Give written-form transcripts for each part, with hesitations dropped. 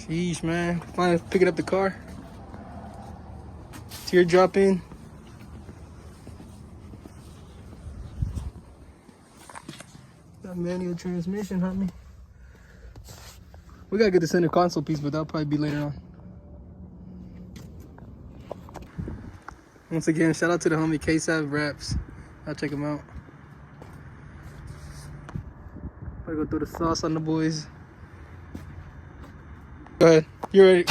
Sheesh, man. Finally picking up the car. Teardrop in. Got manual transmission, homie. We gotta get the center console piece, but that'll probably be later on. Once again, shout out to the homie Fab Wraps. I'll check him out. Gotta go throw the sauce on the boys. Go ahead. You ready?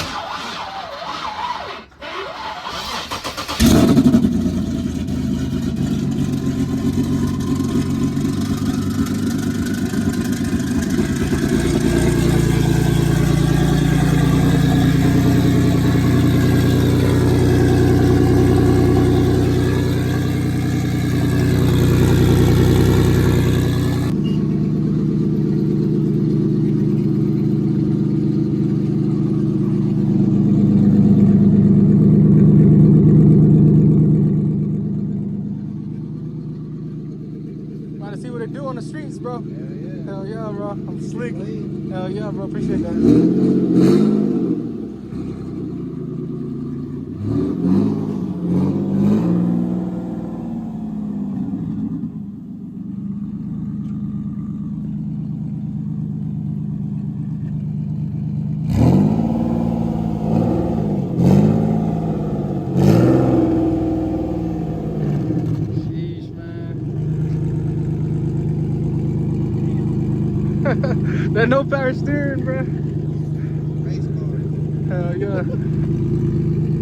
Trying to see what it do on the streets, bro. Hell yeah, bro. I'm slick. Hell yeah, bro. Appreciate that. That no power steering, bro. Race car. Hell yeah.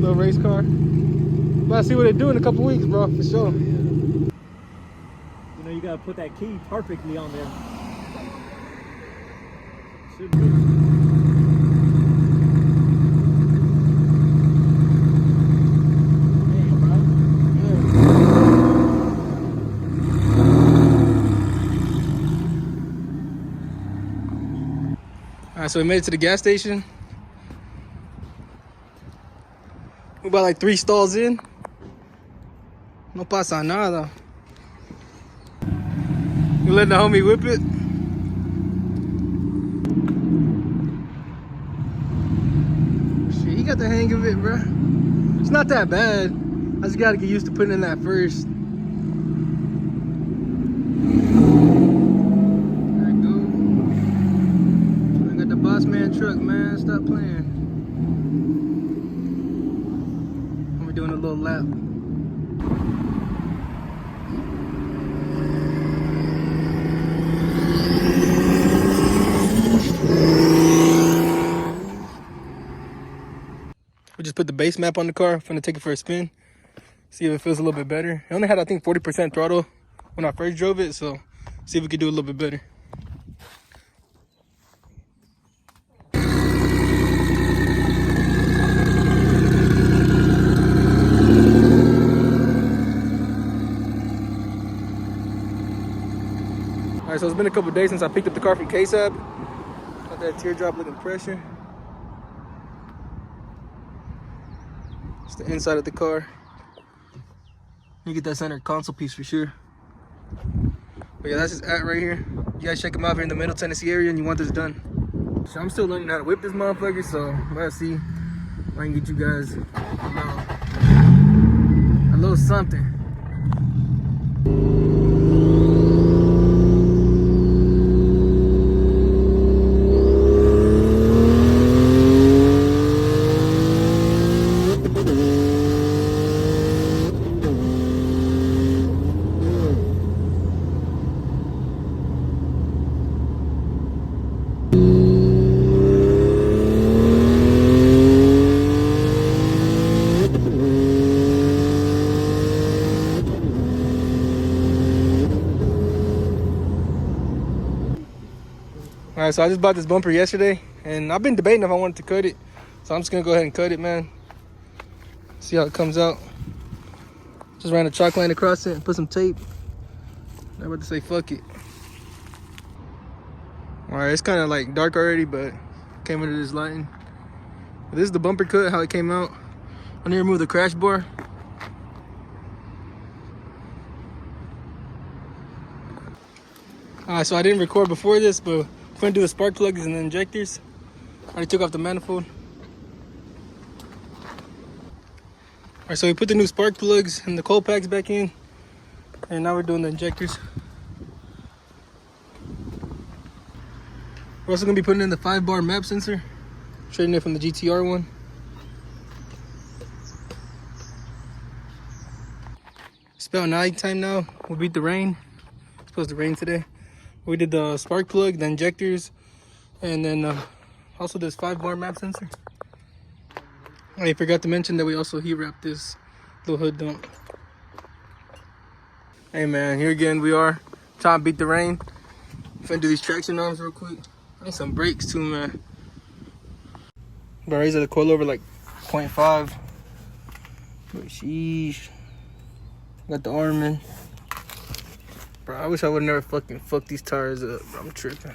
Little race car. But I see what they do in a couple weeks, bro, for sure. You know, you gotta put that key perfectly on there. Should be. Alright, so we made it to the gas station. We're about like 3 stalls in. No pasa nada. You letting the homie whip it? Shit, he got the hang of it, bro. It's not that bad. I just gotta get used to putting in that first. Man truck, man, stop playing. We're doing a little lap. We just put the base map on the car. I'm gonna take it for a spin, see if it feels a little bit better. It only had, I think, 40% throttle when I first drove it, so see if we could do a little bit better. Alright, so it's been a couple days since I picked up the car from Fab. Got that teardrop looking pressure. It's the inside of the car. You get that center console piece for sure. But yeah, that's his at right here. You guys check him out if you're in the Middle Tennessee area and you want this done. So I'm still learning how to whip this motherfucker, so let's see if I can get you guys a little something. Alright, so I just bought this bumper yesterday, and I've been debating if I wanted to cut it. So I'm just gonna go ahead and cut it, man. See how it comes out. Just ran a chalk line across it and put some tape. I'm about to say fuck it. Alright, it's kind of like dark already, but came under this lighting. This is the bumper cut, how it came out. I need to remove the crash bar. Alright, so I didn't record before this, but we're gonna do the spark plugs and the injectors. Already took off the manifold. Alright, so we put the new spark plugs and the cold packs back in. And now we're doing the injectors. We're also gonna be putting in the 5-bar map sensor. Trading it from the GTR one. It's about night time now. We beat the rain. It's supposed to rain today. We did the spark plug, the injectors, and then also this 5-bar map sensor. I forgot to mention that we also heat wrapped this little hood dump. Hey man, here again we are trying to beat the rain. Finna do these traction arms real quick. I need some brakes too, man. But raise the coilover like 0.5. But sheesh. Got the arm in. Bro, I wish I would never fucking fuck these tires up. Bro, I'm tripping.